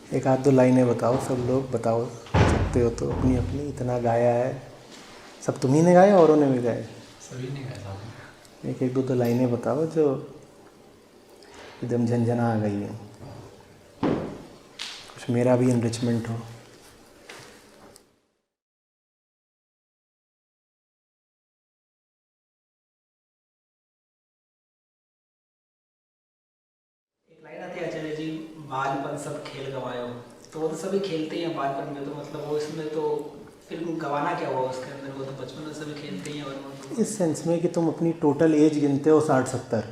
एक आध दो लाइनें बताओ, सब लोग बताओ सकते हो तो अपनी अपनी। इतना गाया है, सब तुम्ही ने गाया औरों ने भी गाया? सभी ने गाया था। एक एक दो लाइनें बताओ जो एकदम झंझना आ गई है, कुछ मेरा भी इनरिचमेंट हो। एक लाइन आती है आचार्य जी, बालपन सब खेल गवायो। तो वो तो सभी खेलते ही हैं बालपन में, तो मतलब वो इसमें तो फिर गवाना क्या हुआ उसके अंदर, वो तो बचपन में सभी खेलते ही हैं। और इस सेंस में कि तुम अपनी टोटल एज गिनते हो 60-70,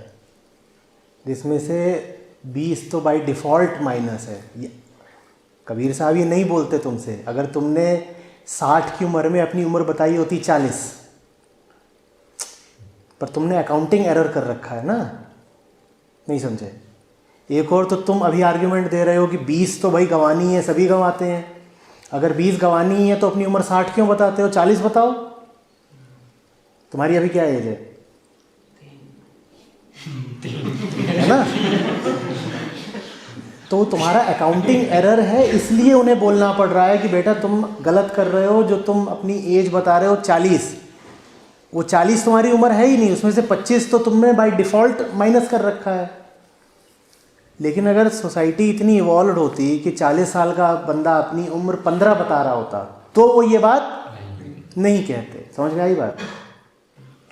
जिसमें से 20 तो बाय डिफ़ॉल्ट माइनस है। कबीर साहब ये नहीं बोलते तुमसे, अगर तुमने 60 की उम्र में अपनी उम्र बताई होती 40, पर तुमने अकाउंटिंग एरर कर रखा है ना, नहीं समझे। एक और तो तुम अभी आर्ग्यूमेंट दे रहे हो कि 20 तो भाई गंवानी है, सभी गंवाते हैं। अगर 20 गंवानी है तो अपनी उम्र 60 क्यों बताते हो? 40 बताओ। तुम्हारी अभी क्या एज है ना? तो तुम्हारा अकाउंटिंग एरर है, इसलिए उन्हें बोलना पड़ रहा है कि बेटा तुम गलत कर रहे हो। जो तुम अपनी एज बता रहे हो 40, वो 40 तुम्हारी उम्र है ही नहीं, उसमें से 25 तो तुमने बाय डिफ़ॉल्ट माइनस कर रखा है। लेकिन अगर सोसाइटी इतनी इवॉल्व होती कि 40 साल का बंदा अपनी उम्र 15 बता रहा होता, तो वो ये बात नहीं कहते। समझ में आई बात?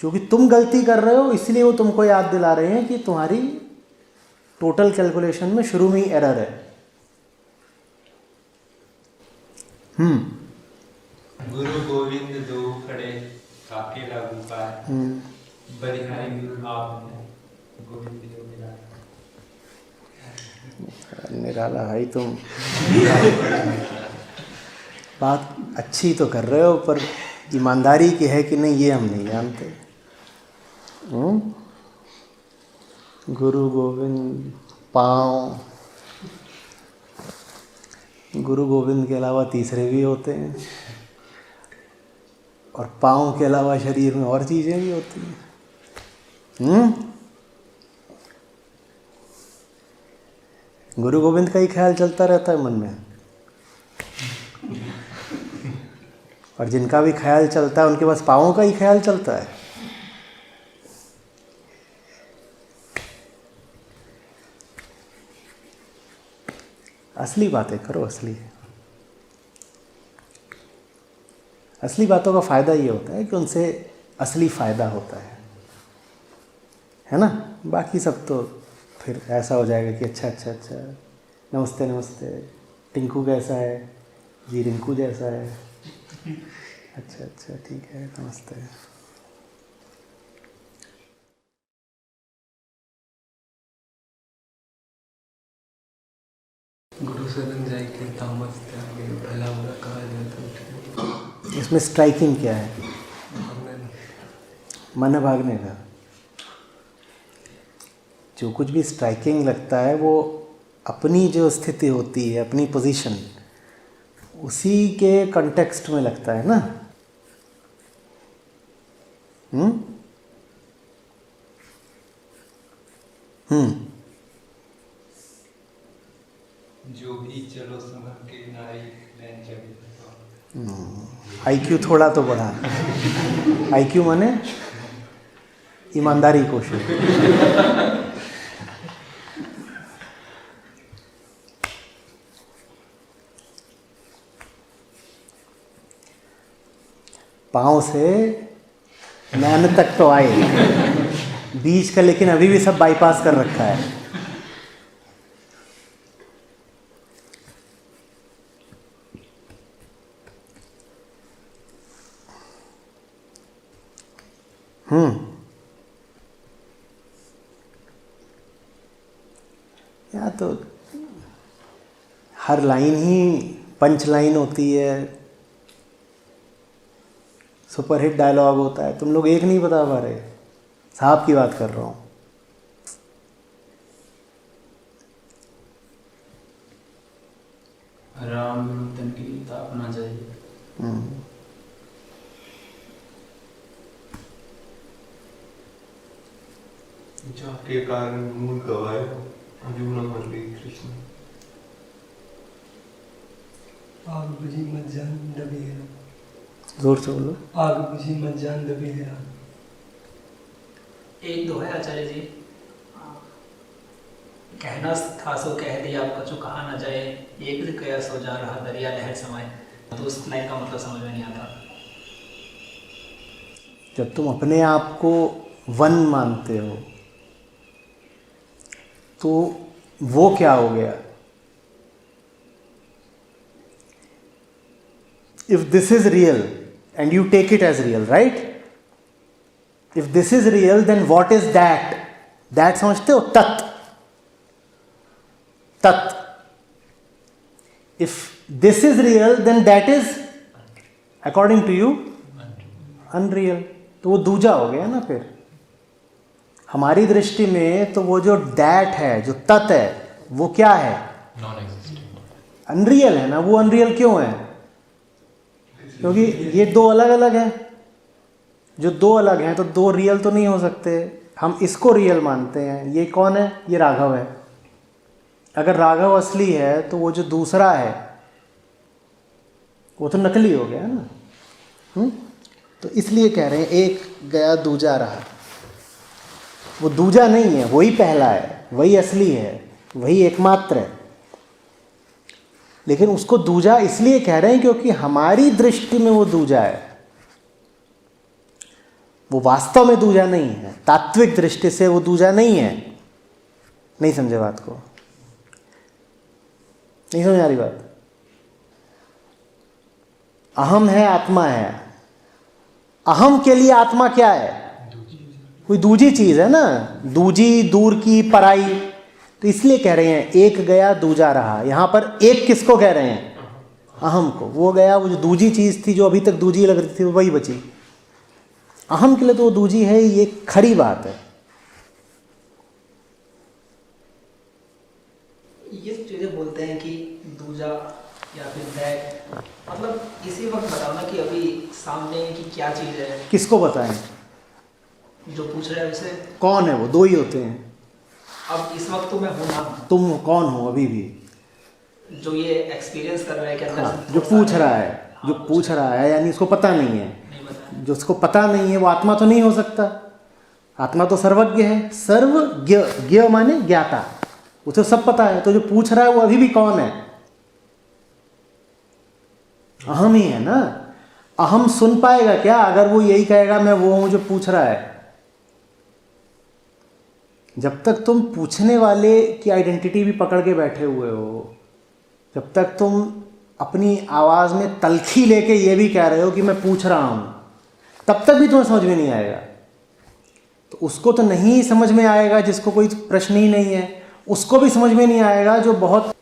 क्योंकि तुम गलती कर रहे हो, इसलिए वो तुमको याद दिला रहे हैं कि तुम्हारी टोटल कैलकुलेशन में शुरू में ही एरर है। गुरु गोविंद दो खड़े काके लागू पाए, बलिहारी गुरु आपने गोविंद देव मिला। निराला भाई तुम बात अच्छी तो कर रहे हो, पर ईमानदारी की है कि नहीं ये हम नहीं जानते। गुरु गोविंद पाँव, गुरु गोविंद के अलावा तीसरे भी होते हैं, और पाँव के अलावा शरीर में और चीज़ें भी होती हैं। गुरु गोविंद का ही ख्याल चलता रहता है मन में, और जिनका भी ख्याल चलता है उनके पास पाँवों का ही ख्याल चलता है। असली बातें करो, असली बातों का फ़ायदा ये होता है कि उनसे असली फ़ायदा होता है ना? बाकी सब तो फिर ऐसा हो जाएगा कि अच्छा, नमस्ते नमस्ते, टिंकू कैसा है जी? रिंकू जैसा है। अच्छा ठीक है, नमस्ते। गुरु शरण जाए के तामस त्यागे, भला बुरा कहा जाए तो इसमें स्ट्राइकिंग क्या है? मन भागने का। जो कुछ भी स्ट्राइकिंग लगता है वो अपनी जो स्थिति होती है, अपनी पोजीशन, उसी के कॉन्टेक्स्ट में लगता है ना। जो भी चलो संभल के नारी लैन जगे। आईक्यू थोड़ा तो बढ़ा। आईक्यू माने ईमानदारी कोशिश। पाँव से नैन तक तो आए, बीच का लेकिन अभी भी सब बाईपास कर रखा है। या तो हर लाइन ही पंच लाइन होती है, सुपरहिट डायलॉग होता है। तुम लोग एक नहीं बता पा रहे। साहब की बात कर रहा हूँ। राम तन की तापना चाहिए। जाके कारण मूल गवाए, अर्जुन मुरली कृष्ण। आग बुझी मत जान दबेरा, जोर से बोलो। आग बुझी मत जान दबेरा। एक दो है आचार्य जी, कहना था सो कह दिया, अब कछु कहा ना जाए, एक भी कया सो जा रहा दरिया लहर समाए। तो उस लाइन का मतलब समझ में नहीं आता। जब तुम अपने आप को वन मानते हो तो वो क्या हो गया? If this is real and you take it as real, right? If this is real then what is that? That समझते हो? तत्। तत्। If this is real then that is according to you unreal. तो वो दूजा हो गया ना फिर। हमारी दृष्टि में तो वो जो दैट है, जो तत् है, वो क्या है? नॉन एग्जिस्टेंट, अनरियल है ना। वो अनरियल क्यों है? क्योंकि ये दो अलग अलग हैं। जो दो अलग हैं तो दो रियल तो नहीं हो सकते। हम इसको रियल मानते हैं। ये कौन है? ये राघव है। अगर राघव असली है तो वो जो दूसरा है वो तो नकली हो गया ना। तो इसलिए कह रहे हैं एक गया दूजा रहा। वो दूजा नहीं है, वही पहला है, वही असली है, वही एकमात्र है। लेकिन उसको दूजा इसलिए कह रहे हैं क्योंकि हमारी दृष्टि में वो दूजा है। वो वास्तव में दूजा नहीं है। तात्विक दृष्टि से वो दूजा नहीं है। नहीं समझे बात को? नहीं समझ आ रही बात? अहम है, आत्मा है। अहम के लिए आत्मा क्या है? कोई दूजी चीज है ना। दूजी, दूर की, पराई। तो इसलिए कह रहे हैं एक गया दूजा रहा। यहां पर एक किसको कह रहे हैं? अहम को। वो गया, वो जो दूजी चीज थी जो अभी तक दूजी लग रही थी वही बची। अहम के लिए तो वो दूजी है, ये खरी बात है। ये चीजें बोलते हैं कि दूजा या फिर दैट, मतलब इसी वक्त बताओ ना कि अभी सामने की क्या चीज है। किसको बताएं? जो पूछ रहे हैं उसे। कौन है वो? दो ही होते हैं। अब इस वक्त तो मैं हूं ना, तुम कौन हो अभी भी? जो ये एक्सपीरियंस कर रहा है कि अंदर हाँ, से जो थोड़ा पूछ सा- रहा है। जो हाँ, पूछ रहा है यानी उसको पता नहीं है। नहीं पता। जो उसको पता नहीं है वो आत्मा तो नहीं हो सकता। आत्मा तो सर्वज्ञ है। सर्वज्ञ, ज्ञ माने ज्ञाता, उसे सब पता है। तो जो पूछ रहा है वो अभी भी कौन है? अहम ही है ना। अहम सुन पाएगा क्या अगर वो यही कहेगा मैं वो हूं जो पूछ रहा है? जब तक तुम पूछने वाले की आइडेंटिटी भी पकड़ के बैठे हुए हो, जब तक तुम अपनी आवाज में तलखी लेके ये भी कह रहे हो कि मैं पूछ रहा हूं, तब तक भी तुम्हें समझ में नहीं आएगा। तो उसको तो नहीं समझ में आएगा जिसको कोई प्रश्न ही नहीं है। उसको भी समझ में नहीं आएगा जो बहुत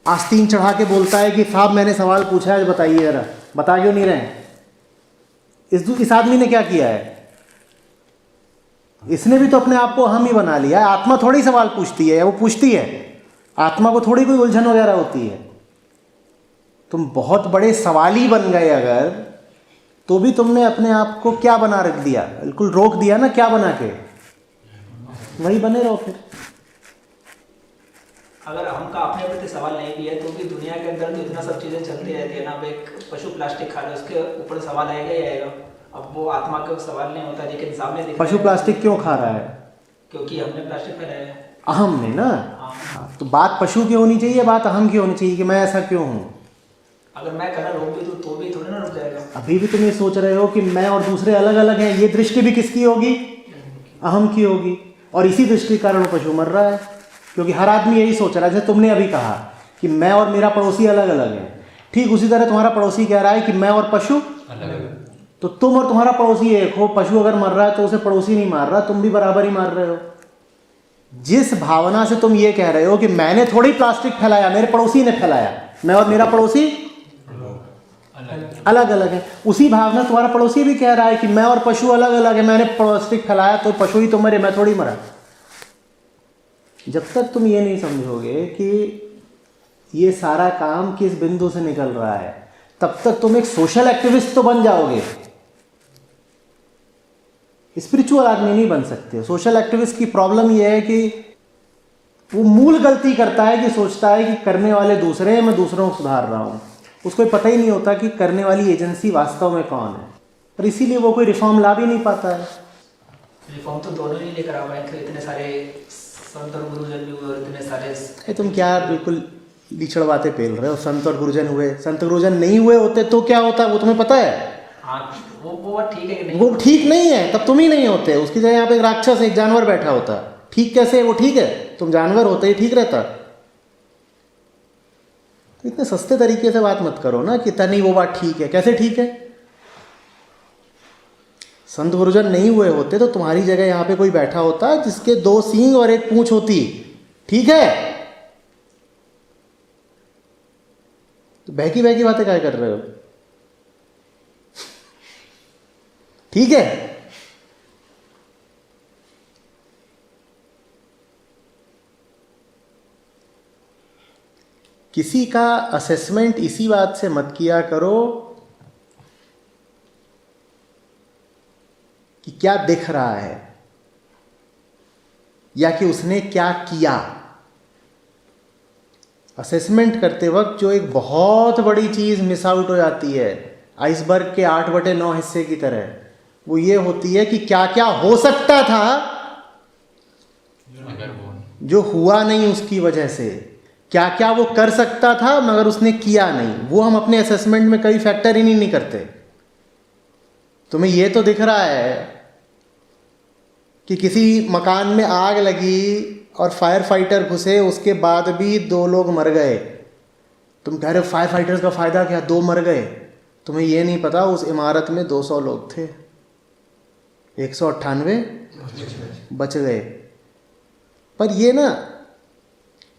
आस्तीन चढ़ा के बोलता है कि साहब मैंने सवाल पूछा है, बताइए जरा। बता क्यों नहीं रहे? इस आदमी ने क्या किया है? इसने भी तो अपने आप को अहम ही बना लिया है। आत्मा थोड़ी सवाल पूछती है, वो पूछती है। आत्मा को थोड़ी कोई उलझन वगैरह होती है। तुम बहुत बड़े सवाली बन गए अगर, तो भी तुमने अपने आप को क्या बना रख दिया? बिल्कुल रोक दिया ना। क्या बना के? वही बने रहो फिर। अगर हमका अपने प्रति सवाल नहीं भी है तो भी दुनिया के अंदर तो इतना सब चीजें चलती रहती है ना। अब एक पशु प्लास्टिक खा रहा है, उसके ऊपर सवाल आएगा ही आएगा। अब वो आत्मा का सवाल नहीं होता, लेकिन सामने दिख रहा पशु है। प्लास्टिक क्यों खा रहा है? क्योंकि हमने प्लास्टिक फैलाया है। अहम ने ना। हाँ। हाँ, तो बात पशु की होनी चाहिए, बात अहम की होनी चाहिए कि मैं ऐसा क्यों हूं। अगर मैं करना रोक भी दूं तो भी थोड़ी ना रुक जाएगा। अभी भी तुम ये सोच रहे हो कि मैं और दूसरे अलग अलग हैं। ये दृष्टि भी किसकी होगी? अहम की होगी। और इसी दृष्टि के कारण वो पशु मर रहा है, क्योंकि हर आदमी यही सोच रहा है। जैसे तुमने अभी कहा कि मैं और मेरा पड़ोसी अलग अलग है, ठीक उसी तरह तुम्हारा पड़ोसी कह रहा है कि मैं और पशु अलग। तो तुम और तुम्हारा पड़ोसी एक हो। पशु अगर मर रहा है तो उसे पड़ोसी नहीं मार रहा, तुम भी बराबर ही मार रहे हो। जिस भावना से तुम ये कह रहे हो कि मैंने थोड़ी प्लास्टिक फैलाया, मेरे पड़ोसी ने फैलाया, मैं और मेरा पड़ोसी अलग अलग है, उसी भावना तुम्हारा पड़ोसी भी कह रहा है कि मैं और पशु अलग अलग है। मैंने प्लास्टिक फैलाया तो पशु ही तो मरे, मैं थोड़ी मरा। जब तक तुम ये नहीं समझोगे कि ये सारा काम किस बिंदु से निकल रहा है, तब तक तुम एक सोशल एक्टिविस्ट तो बन जाओगे, स्पिरिचुअल आदमी नहीं बन सकते। सोशल एक्टिविस्ट की प्रॉब्लम यह है कि वो मूल गलती करता है कि सोचता है कि करने वाले दूसरे हैं, मैं दूसरों को सुधार रहा हूँ। उसको पता ही नहीं होता कि करने वाली एजेंसी वास्तव में कौन है, और इसीलिए वो कोई रिफॉर्म ला भी नहीं पाता है। रिफॉर्म तो दोनों ही लेकर आ रहे थे, इतने सारे संत और गुरुजन भी हुए और इतने सारे। तुम क्या बिल्कुल लीचड़ बातें पेल रहे हो। संत और गुरुजन हुए, संत गुरुजन नहीं हुए होते तो क्या होता, वो तुम्हें पता है? हाँ, वो बात ठीक है कि नहीं? वो ठीक नहीं है, तब तुम ही नहीं होते। उसकी जगह यहाँ पे एक राक्षस, एक जानवर बैठा होता। ठीक कैसे? वो ठीक है, तुम जानवर होते ही ठीक रहता। इतने सस्ते तरीके से बात मत करो ना कि तनी वो बात ठीक है। कैसे ठीक है? संत गुरुजन नहीं हुए होते तो तुम्हारी जगह यहाँ पे कोई बैठा होता जिसके 2 सींग और 1 पूंछ होती। ठीक है? तो बहकी बहकी बातें क्या कर रहे हो? ठीक है? किसी का असेसमेंट इसी बात से मत किया करो कि क्या दिख रहा है या कि उसने क्या किया। असेसमेंट करते वक्त जो एक बहुत बड़ी चीज़ मिस आउट हो जाती है, आइसबर्ग के 8/9 हिस्से की तरह, वो ये होती है कि क्या क्या हो सकता था जो हुआ नहीं उसकी वजह से, क्या क्या वो कर सकता था मगर उसने किया नहीं। वो हम अपने असेसमेंट में कभी फैक्टर ही नहीं करते। तुम्हें ये तो दिख रहा है कि किसी मकान में आग लगी और फायर फाइटर घुसे, उसके बाद भी 2 लोग मर गए। तुम कह रहे हो फायर फाइटर्स का फ़ायदा क्या, 2 मर गए। तुम्हें ये नहीं पता उस इमारत में 200 लोग थे, 198 बच गए। पर ये ना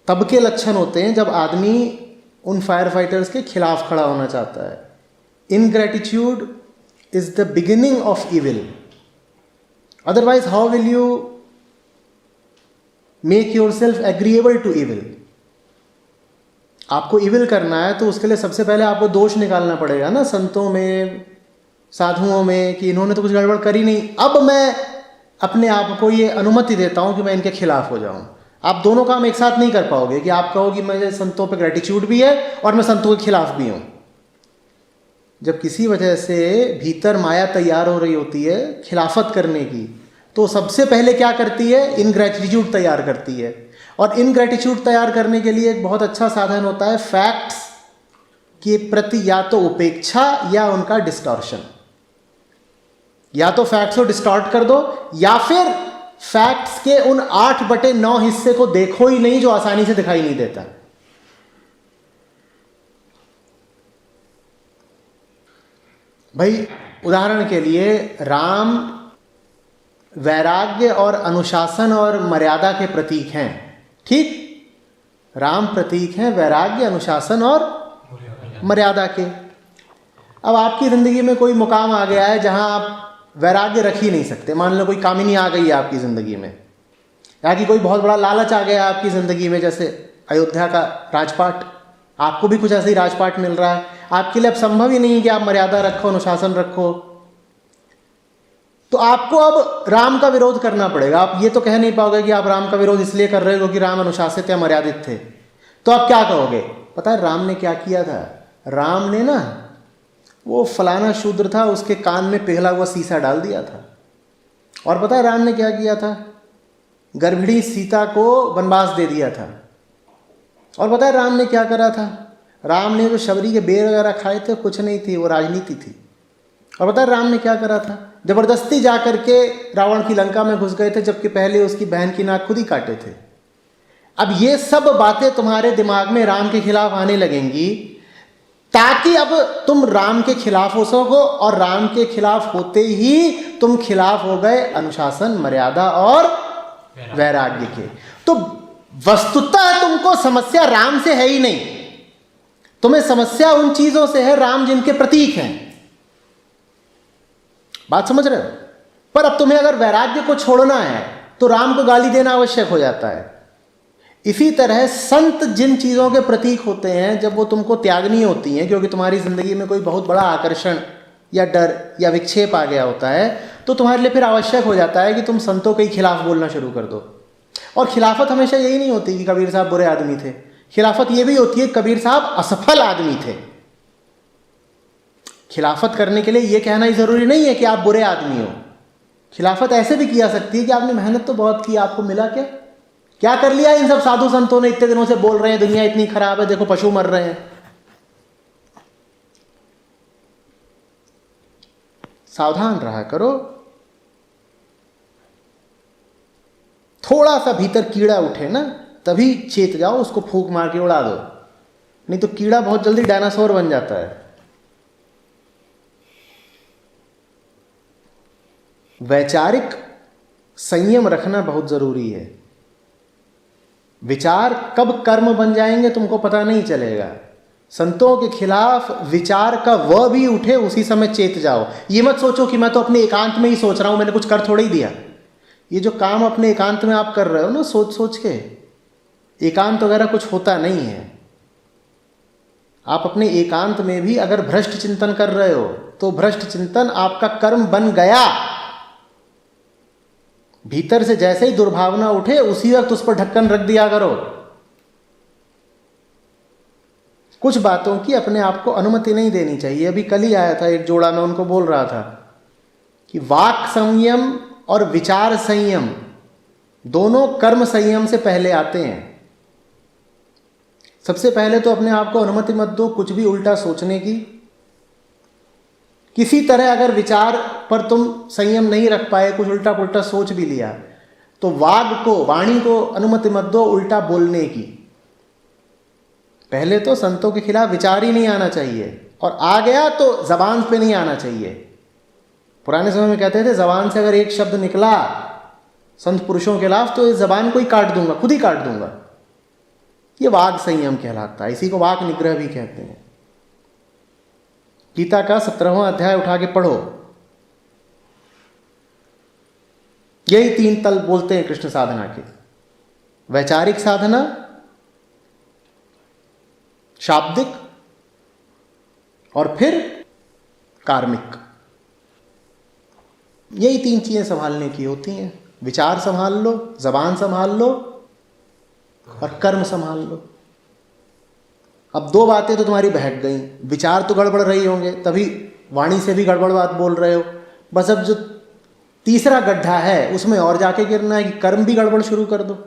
तब के लक्षण होते हैं जब आदमी उन फायर फाइटर्स के खिलाफ खड़ा होना चाहता है। Ingratitude is the beginning of evil. Otherwise how will you make yourself agreeable to evil. आपको इविल करना है तो उसके लिए सबसे पहले आपको दोष निकालना पड़ेगा ना, संतों में, साधुओं में, कि इन्होंने तो कुछ गड़बड़ करी नहीं, अब मैं अपने आप को ये अनुमति देता हूं कि मैं इनके खिलाफ हो जाऊं। आप दोनों काम एक साथ नहीं कर पाओगे कि आप कहो कि मुझे संतों पे ग्रेटिट्यूड भी है और मैं संतों के खिलाफ भी हूं। जब किसी वजह से भीतर माया तैयार हो रही होती है खिलाफत करने की, तो सबसे पहले क्या करती है, इनग्रेटिट्यूड तैयार करती है। और इनग्रेटिट्यूड तैयार करने के लिए एक बहुत अच्छा साधन होता है फैक्ट्स के प्रति या तो उपेक्षा या उनका डिस्टॉर्शन। या तो फैक्ट्स को डिस्टॉर्ट कर दो या फिर फैक्ट्स के उन 8/9 हिस्से को देखो ही नहीं जो आसानी से दिखाई नहीं देता। भाई उदाहरण के लिए राम वैराग्य और अनुशासन और मर्यादा के प्रतीक हैं। ठीक, राम प्रतीक हैं वैराग्य, अनुशासन और मर्यादा के। अब आपकी ज़िंदगी में कोई मुकाम आ गया है जहां आप वैराग्य रख ही नहीं सकते। मान लो कोई कामिनी आ गई है आपकी ज़िंदगी में, या कि कोई बहुत बड़ा लालच आ गया आपकी ज़िंदगी में, जैसे अयोध्या का राजपाट। आपको भी कुछ ऐसे ही राजपाट मिल रहा है, आपके लिए अब संभव ही नहीं है कि आप मर्यादा रखो, अनुशासन रखो, तो आपको अब राम का विरोध करना पड़ेगा। आप ये तो कह नहीं पाओगे कि आप राम का विरोध इसलिए कर रहे हो क्योंकि राम अनुशासित या मर्यादित थे। तो आप क्या कहोगे? पता है राम ने क्या किया था? राम ने ना वो फलाना शूद्र था उसके कान में पिघला हुआ सीसा डाल दिया था। और पता है राम ने क्या किया था? गर्भिणी सीता को वनवास दे दिया था। और पता है राम ने क्या करा था? राम ने जो शबरी के बेर वगैरह खाए थे कुछ नहीं थी, वो राजनीति थी। और पता है राम ने क्या करा था? जबरदस्ती जा करके रावण की लंका में घुस गए थे, जबकि पहले उसकी बहन की नाक खुद ही काटे थे। अब ये सब बातें तुम्हारे दिमाग में राम के खिलाफ आने लगेंगी ताकि अब तुम राम के खिलाफ हो सको, और राम के खिलाफ होते ही तुम खिलाफ हो गए अनुशासन, मर्यादा और वैराग्य के। तो वस्तुतः तुमको समस्या राम से है ही नहीं, तुम्हें समस्या उन चीजों से है राम जिनके प्रतीक हैं। बात समझ रहे हो? पर अब तुम्हें अगर वैराग्य को छोड़ना है तो राम को गाली देना आवश्यक हो जाता है। इसी तरह संत जिन चीज़ों के प्रतीक होते हैं, जब वो तुमको त्यागनी होती हैं क्योंकि तुम्हारी ज़िंदगी में कोई बहुत बड़ा आकर्षण या डर या विक्षेप आ गया होता है, तो तुम्हारे लिए फिर आवश्यक हो जाता है कि तुम संतों के ही खिलाफ बोलना शुरू कर दो। और खिलाफत हमेशा यही नहीं होती कि कबीर साहब बुरे आदमी थे, खिलाफत ये भी होती है कबीर साहब असफल आदमी थे। खिलाफत करने के लिए ये कहना ही ज़रूरी नहीं है कि आप बुरे आदमी हो। खिलाफत ऐसे भी किया सकती है कि आपने मेहनत तो बहुत की, आपको मिला क्या? क्या कर लिया इन सब साधु संतों ने, इतने दिनों से बोल रहे हैं दुनिया इतनी खराब है, देखो पशु मर रहे हैं। सावधान रहा करो। थोड़ा सा भीतर कीड़ा उठे ना, तभी चेत जाओ, उसको फूंक मार के उड़ा दो, नहीं तो कीड़ा बहुत जल्दी डायनासोर बन जाता है। वैचारिक संयम रखना बहुत जरूरी है। विचार कब कर्म बन जाएंगे तुमको पता नहीं चलेगा। संतों के खिलाफ विचार का वह भी उठे, उसी समय चेत जाओ। ये मत सोचो कि मैं तो अपने एकांत में ही सोच रहा हूं, मैंने कुछ कर थोड़ा ही दिया। ये जो काम अपने एकांत में आप कर रहे हो ना, सोच सोच के, एकांत वगैरह कुछ होता नहीं है। आप अपने एकांत में भी अगर भ्रष्ट चिंतन कर रहे हो तो भ्रष्ट चिंतन आपका कर्म बन गया। भीतर से जैसे ही दुर्भावना उठे उसी वक्त उस पर ढक्कन रख दिया करो। कुछ बातों की अपने आप को अनुमति नहीं देनी चाहिए। अभी कल ही आया था एक जोड़ा, मैं उनको बोल रहा था कि वाक संयम और विचार संयम दोनों कर्म संयम से पहले आते हैं। सबसे पहले तो अपने आप को अनुमति मत दो कुछ भी उल्टा सोचने की। किसी तरह अगर विचार पर तुम संयम नहीं रख पाए, कुछ उल्टा पुल्टा सोच भी लिया, तो वाणी को अनुमति मत दो उल्टा बोलने की। पहले तो संतों के खिलाफ विचार ही नहीं आना चाहिए, और आ गया तो जबान पे नहीं आना चाहिए। पुराने समय में कहते थे जबान से अगर एक शब्द निकला संत पुरुषों के खिलाफ तो इस जबान को ही काट दूंगा, खुद ही काट दूंगा। ये वाग संयम कहलाता है, इसी को वाक निग्रह भी कहते हैं। गीता का 17वां अध्याय उठा के पढ़ो, यही 3 तल बोलते हैं कृष्ण साधना के। वैचारिक साधना, शाब्दिक और फिर कार्मिक। यही 3 चीजें संभालने की होती हैं। विचार संभाल लो, जबान संभाल लो और कर्म संभाल लो। अब 2 बातें तो तुम्हारी बहक गई। विचार तो गड़बड़ रही होंगे, तभी वाणी से भी गड़बड़ बात बोल रहे हो। बस अब जो तीसरा गड्ढा है उसमें और जाके गिरना है कि कर्म भी गड़बड़ शुरू कर दो।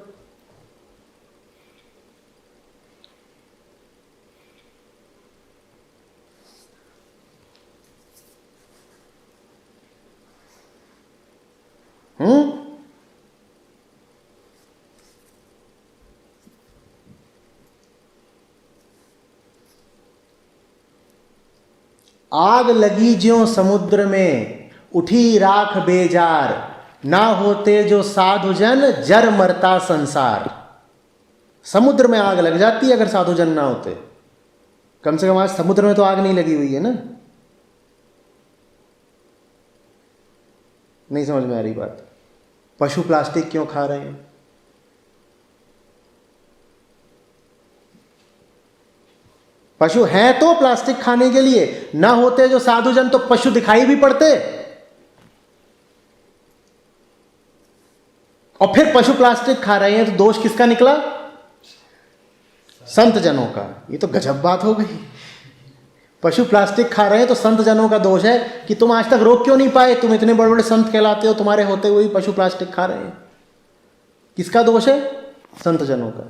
आग लगी ज्यों समुद्र में, उठी राख बेजार, ना होते जो साधुजन, जर मरता संसार। समुद्र में आग लग जाती है अगर साधुजन ना होते। कम से कम आज समुद्र में तो आग नहीं लगी हुई है ना। नहीं समझ में आ रही बात। पशु प्लास्टिक क्यों खा रहे हैं? पशु हैं तो प्लास्टिक खाने के लिए, ना होते जो साधुजन तो पशु दिखाई भी पड़ते। और फिर पशु प्लास्टिक खा रहे हैं तो दोष किसका निकला? संत जनों का। ये तो गजब बात हो गई। पशु प्लास्टिक खा रहे हैं तो संत जनों का दोष है कि तुम आज तक रोक क्यों नहीं पाए, तुम इतने बड़े बड़े संत कहलाते हो, तुम्हारे होते हुए पशु प्लास्टिक खा रहे हैं। किसका दोष है? संत जनों का।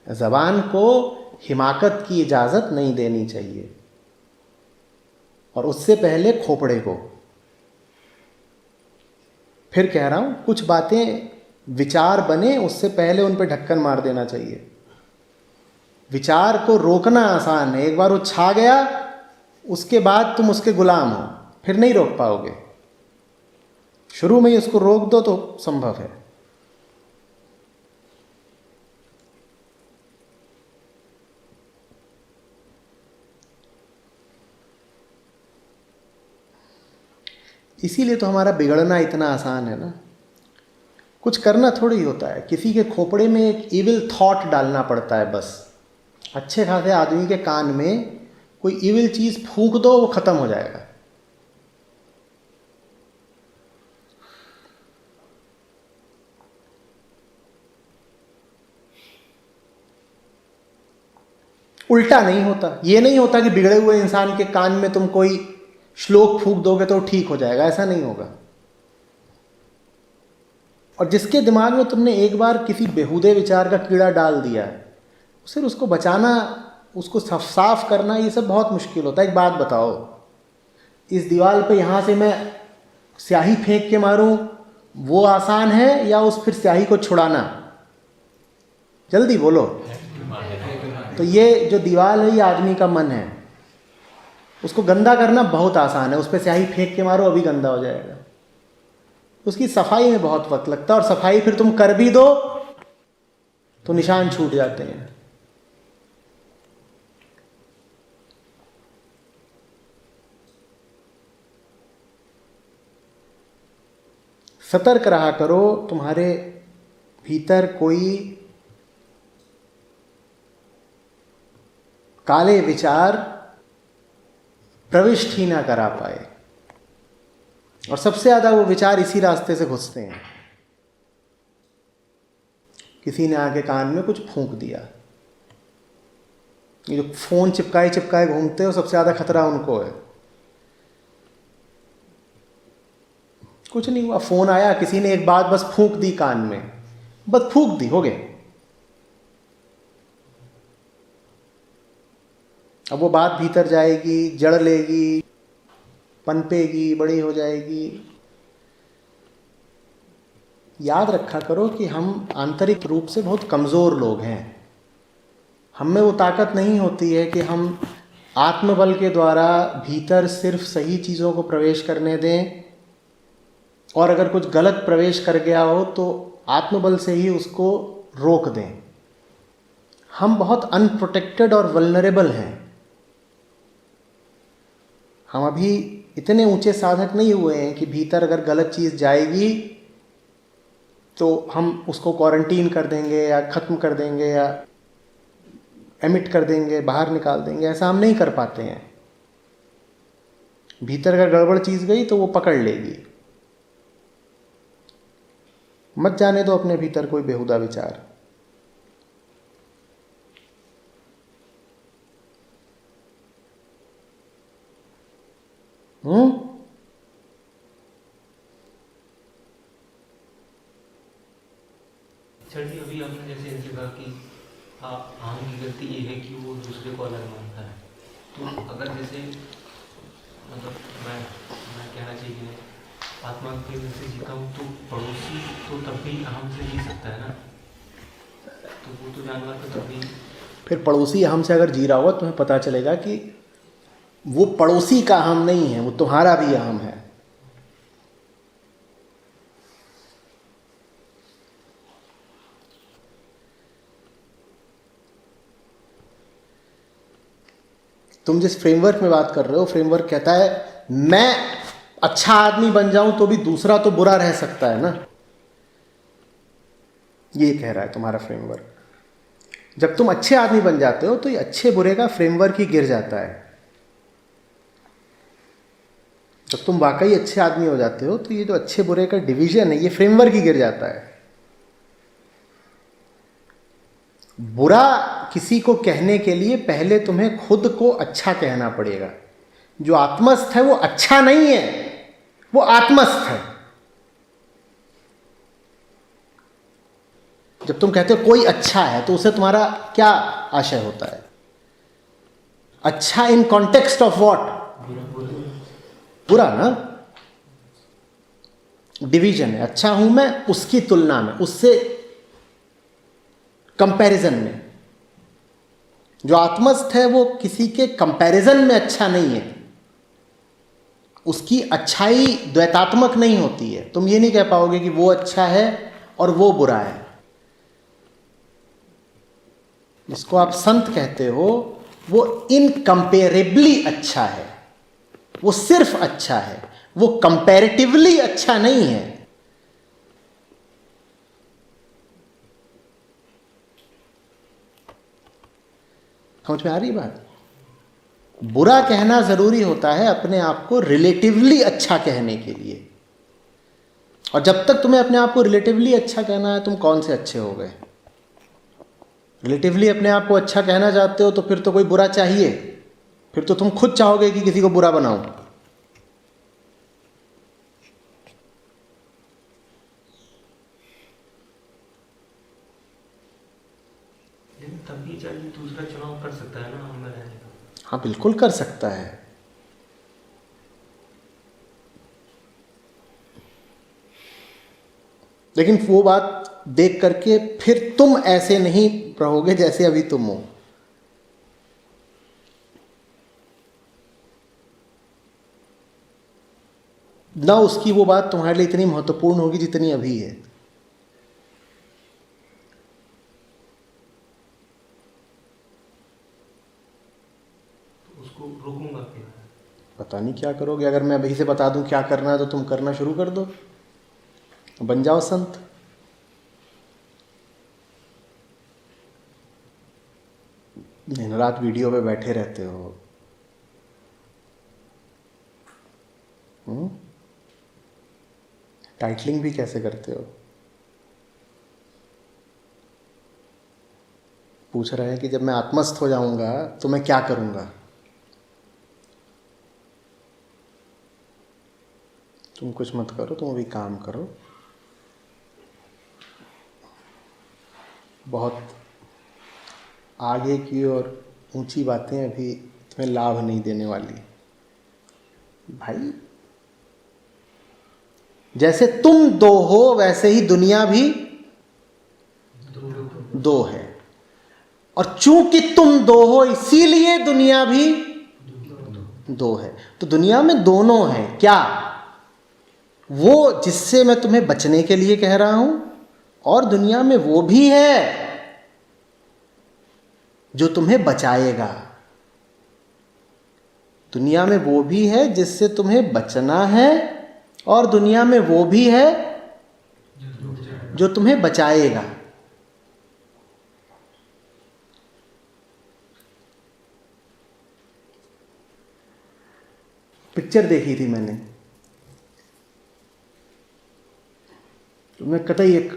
जबान को हिमाकत की इजाजत नहीं देनी चाहिए, और उससे पहले खोपड़े को। फिर कह रहा हूं, कुछ बातें विचार बने उससे पहले उन पर ढक्कन मार देना चाहिए। विचार को रोकना आसान है, एक बार वो छा गया उसके बाद तुम उसके गुलाम हो, फिर नहीं रोक पाओगे। शुरू में ही उसको रोक दो तो संभव है। इसीलिए तो हमारा बिगड़ना इतना आसान है ना। कुछ करना थोड़ी होता है, किसी के खोपड़े में एक इविल थॉट डालना पड़ता है बस। अच्छे खासे आदमी के कान में कोई इविल चीज़ फूंक दो, वो ख़त्म हो जाएगा। उल्टा नहीं होता। ये नहीं होता कि बिगड़े हुए इंसान के कान में तुम कोई श्लोक फूंक दोगे तो ठीक हो जाएगा, ऐसा नहीं होगा। और जिसके दिमाग में तुमने एक बार किसी बेहुदे विचार का कीड़ा डाल दिया है, फिर उसको बचाना, उसको साफ करना, ये सब बहुत मुश्किल होता है। एक बात बताओ, इस दीवार पे यहाँ से मैं स्याही फेंक के मारूं, वो आसान है या उस फिर स्याही को छुड़ाना? जल्दी बोलो। तो ये जो दीवार है, ये आदमी का मन है। उसको गंदा करना बहुत आसान है। उस पर स्याही फेंक के मारो, अभी गंदा हो जाएगा। उसकी सफाई में बहुत वक्त लगता है, और सफाई फिर तुम कर भी दो तो निशान छूट जाते हैं। सतर्क रहा करो, तुम्हारे भीतर कोई काले विचार प्रविष्ट ही ना करा पाए। और सबसे ज़्यादा वो विचार इसी रास्ते से घुसते हैं। किसी ने आके कान में कुछ फूंक दिया, ये जो फोन चिपकाए चिपकाए घूमते हो, सबसे ज़्यादा खतरा उनको है। कुछ नहीं हुआ, फोन आया, किसी ने एक बात बस फूंक दी कान में, बस फूंक दी, हो गए। अब वो बात भीतर जाएगी, जड़ लेगी, पनपेगी, बड़ी हो जाएगी। याद रखा करो कि हम आंतरिक रूप से बहुत कमज़ोर लोग हैं। हम में वो ताकत नहीं होती है कि हम आत्मबल के द्वारा भीतर सिर्फ सही चीज़ों को प्रवेश करने दें, और अगर कुछ गलत प्रवेश कर गया हो तो आत्मबल से ही उसको रोक दें। हम बहुत अनप्रोटेक्टेड और वल्नरेबल हैं। हम अभी इतने ऊंचे साधक नहीं हुए हैं कि भीतर अगर गलत चीज़ जाएगी तो हम उसको क्वारंटीन कर देंगे या ख़त्म कर देंगे या एमिट कर देंगे, बाहर निकाल देंगे। ऐसा हम नहीं कर पाते हैं। भीतर अगर गड़बड़ चीज़ गई तो वो पकड़ लेगी। मत जाने दो अपने भीतर कोई बेहुदा विचार। सर जी, अभी आपने जैसे ऐसे कहा कि आम की गलती ये है कि वो दूसरे को अलग मानता है। तो अगर जैसे मतलब मैं कहना चाहिए कि आत्मा के रूप से जीता हूँ, तो पड़ोसी तो तब भी अहम से जी सकता है ना? तो वो तो जानवर तो तब भी। फिर पड़ोसी अहम से अगर जी रहा होगा, तुम्हें पता चलेगा कि वो पड़ोसी का अहम नहीं है, वो तुम्हारा भी अहम है। तुम जिस फ्रेमवर्क में बात कर रहे हो, फ्रेमवर्क कहता है मैं अच्छा आदमी बन जाऊं तो भी दूसरा तो बुरा रह सकता है ना। ये कह रहा है तुम्हारा फ्रेमवर्क। जब तुम अच्छे आदमी बन जाते हो तो ये अच्छे बुरे का फ्रेमवर्क ही गिर जाता है। जब तुम वाकई अच्छे आदमी हो जाते हो तो ये जो अच्छे बुरे का डिवीजन है, ये फ्रेमवर्क ही गिर जाता है। बुरा किसी को कहने के लिए पहले तुम्हें खुद को अच्छा कहना पड़ेगा। जो आत्मस्थ है वो अच्छा नहीं है, वो आत्मस्थ है। जब तुम कहते हो कोई अच्छा है तो उसे तुम्हारा क्या आशय होता है? अच्छा इन कॉन्टेक्स्ट ऑफ व्हाट? बुरा ना। डिवीजन है, अच्छा हूं मैं उसकी तुलना में, उससे कंपैरिजन में। जो आत्मस्थ है वो किसी के कंपैरिजन में अच्छा नहीं है। उसकी अच्छाई द्वैतात्मक नहीं होती है। तुम ये नहीं कह पाओगे कि वो अच्छा है और वो बुरा है। जिसको आप संत कहते हो वो इनकंपेरेबली अच्छा है, वो सिर्फ अच्छा है, वो कंपैरेटिवली अच्छा नहीं है। समझ में आ रही बात? बुरा कहना ज़रूरी होता है अपने आप को रिलेटिवली अच्छा कहने के लिए। और जब तक तुम्हें अपने आप को रिलेटिवली अच्छा कहना है, तुम कौन से अच्छे हो गए? रिलेटिवली अपने आप को अच्छा कहना चाहते हो तो फिर तो कोई बुरा चाहिए, फिर तो तुम खुद चाहोगे कि किसी को बुरा बनाओ। लेकिन तब भी चाहे दूसरा चुनाव कर सकता है ना हमें रहने का। हाँ बिल्कुल कर सकता है, लेकिन वो बात देख करके फिर तुम ऐसे नहीं रहोगे जैसे अभी तुम हो। ना उसकी वो बात तुम्हारे लिए इतनी महत्वपूर्ण होगी जितनी अभी है। तो उसको रोकूंगा क्या? पता नहीं क्या करोगे। अगर मैं अभी से बता दूं क्या करना है तो तुम करना शुरू कर दो, बन जाओ संत। दिन रात वीडियो पे बैठे रहते हो। टाइटलिंग भी कैसे करते हो? पूछ रहे हैं कि जब मैं आत्मस्थ हो जाऊंगा तो मैं क्या करूंगा। तुम कुछ मत करो, तुम अभी काम करो। बहुत आगे की और ऊंची बातें अभी तुम्हें लाभ नहीं देने वाली भाई। जैसे तुम दो हो वैसे ही दुनिया भी दो है, और चूंकि तुम दो हो इसीलिए दुनिया भी दो है। तो दुनिया में दोनों हैं। क्या? वो जिससे मैं तुम्हें बचने के लिए कह रहा हूं, और दुनिया में वो भी है जो तुम्हें बचाएगा। दुनिया में वो भी है जिससे तुम्हें बचना है, और दुनिया में वो भी है जो तुम्हें बचाएगा। पिक्चर देखी थी मैंने, उसमें कतई एक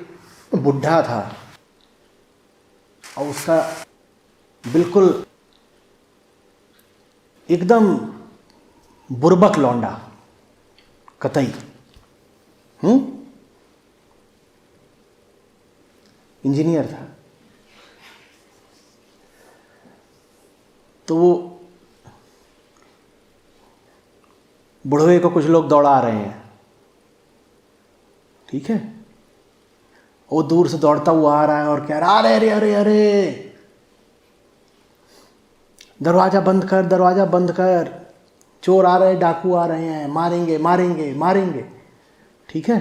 बुढ़ा था और उसका बिल्कुल एकदम बुर्बक लौंडा, कतई इंजीनियर था। तो वो बुढ़वे को कुछ लोग दौड़ा रहे हैं, ठीक है। वो दूर से दौड़ता हुआ आ रहा है और कह रहा अरे अरे अरे अरे दरवाज़ा बंद कर, दरवाज़ा बंद कर, चोर आ रहे हैं, डाकू आ रहे हैं, मारेंगे मारेंगे मारेंगे। ठीक है,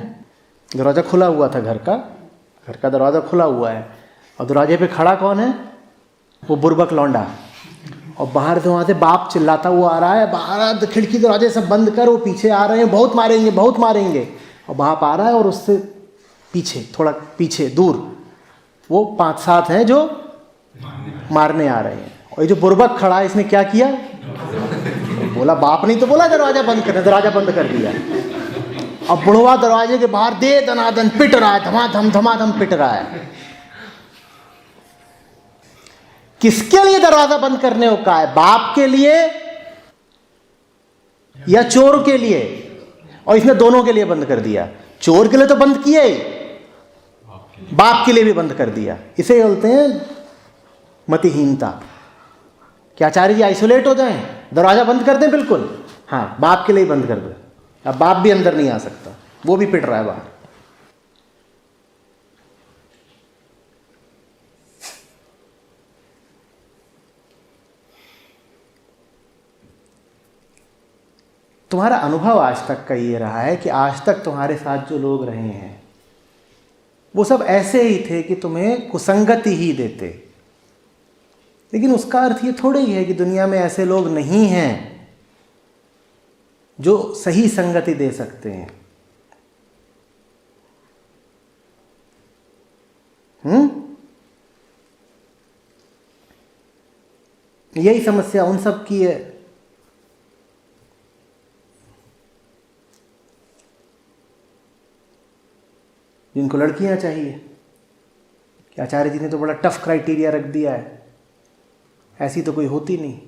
दरवाज़ा खुला हुआ था, घर का दरवाज़ा खुला हुआ है, और दरवाजे पे खड़ा कौन है? वो बुर्बक लौंडा। और बाहर से वहाँ से बाप चिल्लाता हुआ आ रहा है, बाहर खिड़की दरवाजे सब बंद कर, वो पीछे आ रहे हैं, बहुत मारेंगे बहुत मारेंगे। और बाप आ रहा है और उससे पीछे, थोड़ा पीछे दूर वो 5-7 हैं जो मारने आ रहे हैं। और ये जो बुर्बक खड़ा है इसने क्या किया? बोला बाप नहीं तो बोला दरवाज़ा बंद करना, दरवाज़ा बंद कर दिया। अब बुढ़वा दरवाजे के बाहर दे दनादन पिट रहा है, धमाधम धमाधम पिट रहा है। किसके लिए दरवाज़ा बंद करने को कहा है? बाप के लिए या चोर के लिए? और इसने दोनों के लिए बंद कर दिया। चोर के लिए तो बंद किया ही, बाप के लिए भी बंद कर दिया। इसे बोलते हैं मतिहीनता। क्या आचार्य जी आइसोलेट हो जाएं, दरवाज़ा बंद कर दें? बिल्कुल हाँ, बाप के लिए ही बंद कर दो। अब बाप भी अंदर नहीं आ सकता, वो भी पिट रहा है बाहर। तुम्हारा अनुभव आज तक का ये रहा है कि आज तक तुम्हारे साथ जो लोग रहे हैं वो सब ऐसे ही थे कि तुम्हें कुसंगति ही देते। लेकिन उसका अर्थ ये थोड़ा ही है कि दुनिया में ऐसे लोग नहीं हैं जो सही संगति दे सकते हैं। यही समस्या उन सब की है जिनको लड़कियां चाहिए कि आचार्य जी ने तो बड़ा टफ क्राइटेरिया रख दिया है, ऐसी तो कोई होती नहीं।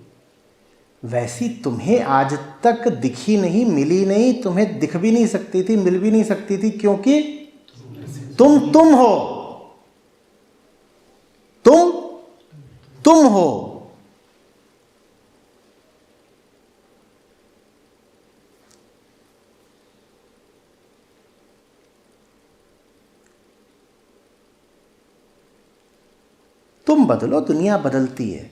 वैसी तुम्हें आज तक दिखी नहीं, मिली नहीं, तुम्हें दिख भी नहीं सकती थी, मिल भी नहीं सकती थी, क्योंकि तुम हो, तुम हो। तुम बदलो, दुनिया बदलती है।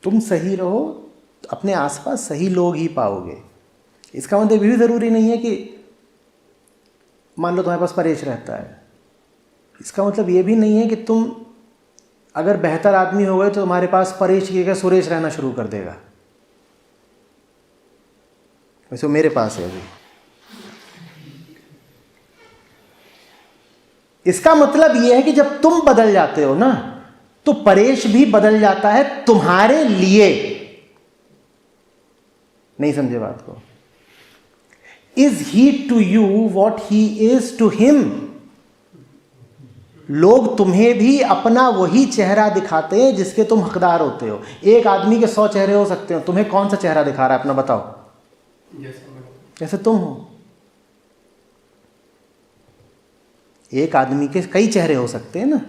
तुम सही रहो, अपने आसपास सही लोग ही पाओगे। इसका मतलब ये भी ज़रूरी नहीं है कि मान लो तुम्हारे पास परेश रहता है, इसका मतलब ये भी नहीं है कि तुम अगर बेहतर आदमी हो गए तो तुम्हारे पास परेश की जगह सुरेश रहना शुरू कर देगा। वैसे मेरे पास है अभी। इसका मतलब यह है कि जब तुम बदल जाते हो ना, तो परेश भी बदल जाता है तुम्हारे लिए। नहीं समझे बात को? Is he to you what he is to him. लोग तुम्हें भी अपना वही चेहरा दिखाते हैं जिसके तुम हकदार होते हो। एक आदमी के 100 चेहरे हो सकते हो, तुम्हें कौन सा चेहरा दिखा रहा है अपना बताओ? जैसे तुम हो। एक आदमी के कई चेहरे हो सकते हैं ना,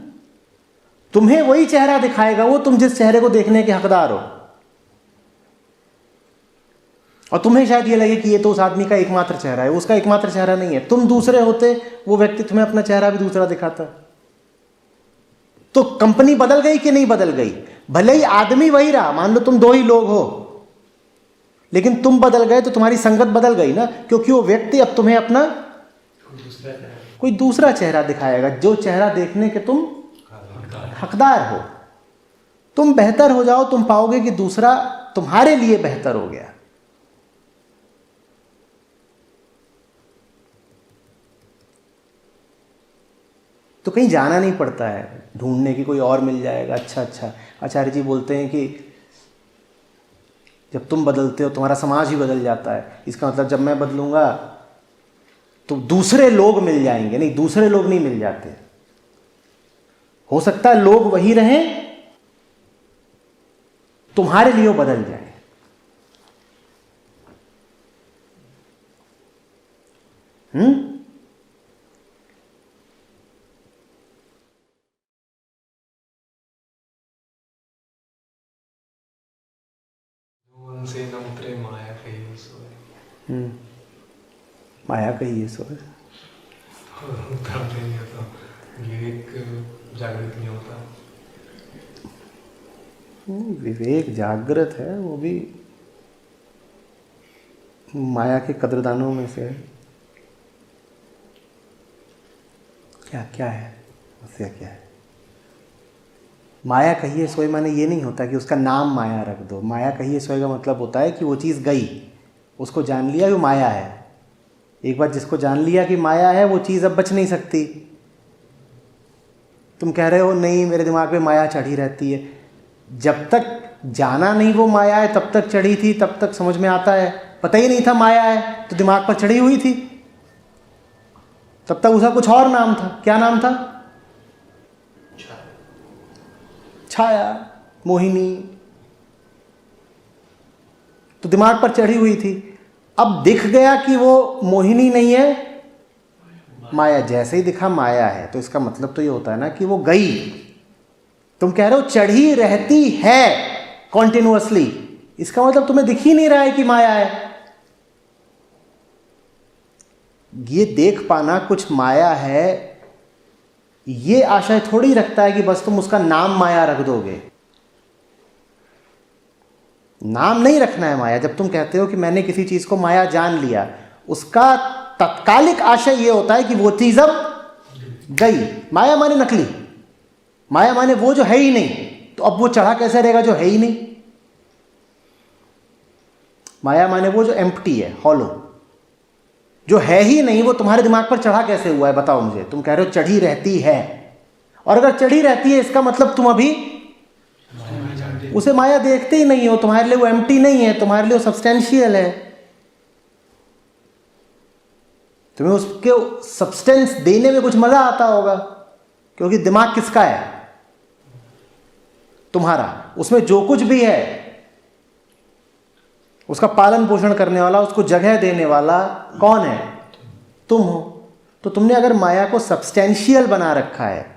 तुम्हें वही चेहरा दिखाएगा वो, तुम जिस चेहरे को देखने के हकदार हो। और तुम्हें शायद ये लगे कि ये तो उस आदमी का एकमात्र चेहरा है, उसका एकमात्र चेहरा नहीं है। तुम दूसरे होते, वो व्यक्ति तुम्हें अपना चेहरा भी दूसरा दिखाता। तो कंपनी बदल गई कि नहीं बदल गई? भले ही आदमी वही रहा, मान लो तुम 2 ही लोग हो, लेकिन तुम बदल गए तो तुम्हारी संगत बदल गई ना, क्योंकि वो व्यक्ति अब तुम्हें अपना कोई दूसरा चेहरा दिखाएगा, जो चेहरा देखने के तुम हकदार हो। तुम बेहतर हो जाओ, तुम पाओगे कि दूसरा तुम्हारे लिए बेहतर हो गया। तो कहीं जाना नहीं पड़ता है ढूंढने की, कोई और मिल जाएगा। अच्छा, आचार्य जी बोलते हैं कि जब तुम बदलते हो तुम्हारा समाज ही बदल जाता है। इसका मतलब जब मैं बदलूंगा तो दूसरे लोग मिल जाएंगे। नहीं, दूसरे लोग नहीं मिल जाते। हो सकता है लोग वही रहें, तुम्हारे लिए वो बदल जाए। उनसे न उतरे माया कही सोए। माया कही है सो उतरते नहीं होता, विवेक जागृत नहीं होता। विवेक जागृत है, वो भी माया के कदरदानों में से है। क्या है समस्या, क्या है? माया कहिए सोए माने ये नहीं होता कि उसका नाम माया रख दो। माया कहिए सोए का मतलब होता है कि वो चीज़ गई, उसको जान लिया कि वो माया है। एक बार जिसको जान लिया कि माया है, वो चीज़ अब बच नहीं सकती। तुम कह रहे हो नहीं मेरे दिमाग पे माया चढ़ी रहती है। जब तक जाना नहीं वो माया है तब तक चढ़ी थी, तब तक समझ में आता है। पता ही नहीं था माया है तो दिमाग पर चढ़ी हुई थी, तब तक उसका कुछ और नाम था। क्या नाम था? छाया, मोहिनी। तो दिमाग पर चढ़ी हुई थी। अब दिख गया कि वो मोहिनी नहीं है, माया। जैसे ही दिखा माया है, तो इसका मतलब तो ये होता है ना कि वो गई। तुम कह रहे हो चढ़ी रहती है कॉन्टिन्यूअसली, इसका मतलब तुम्हें दिख ही नहीं रहा है कि माया है। ये देख पाना कुछ माया है, ये आशय थोड़ी रखता है कि बस तुम उसका नाम माया रख दोगे। नाम नहीं रखना है माया। जब तुम कहते हो कि मैंने किसी चीज को माया जान लिया, उसका तत्कालिक आशय ये होता है कि वो चीज अब गई। माया माने नकली, माया माने वो जो है ही नहीं। तो अब वो चढ़ा कैसे रहेगा जो है ही नहीं? माया माने वो जो एम्प्टी है, हॉलो, जो है ही नहीं। वो तुम्हारे दिमाग पर चढ़ा कैसे हुआ है बताओ मुझे? तुम कह रहे हो चढ़ी रहती है, और अगर चढ़ी रहती है इसका मतलब तुम अभी उसे माया देखते ही नहीं हो। तुम्हारे लिए वो एम्प्टी नहीं है, तुम्हारे लिए वो सब्सटेंशियल है। तुम्हें उसके सब्सटेंस देने में कुछ मजा आता होगा, क्योंकि दिमाग किसका है? तुम्हारा। उसमें जो कुछ भी है उसका पालन पोषण करने वाला, उसको जगह देने वाला कौन है? तुम हो। तो तुमने अगर माया को सब्सटेंशियल बना रखा है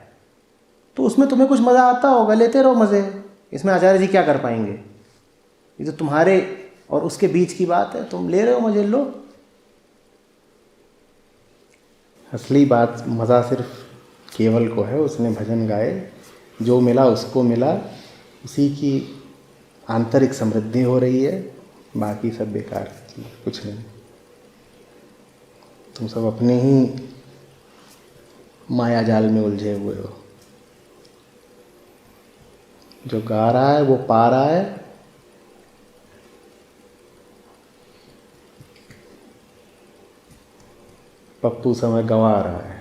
तो उसमें तुम्हें कुछ मजा आता होगा, लेते रहो मजे। इसमें आचार्य जी क्या कर पाएंगे? ये तो तुम्हारे और उसके बीच की बात है, तुम ले रहे हो मजे, लो। असली बात मज़ा सिर्फ केवल को है। उसने भजन गाए, जो मिला उसको मिला, उसी की आंतरिक समृद्धि हो रही है, बाकी सब बेकार, कुछ नहीं। तुम सब अपने ही माया जाल में उलझे हुए हो। जो गा रहा है वो पा रहा है, पप्पू समय गवा रहा है।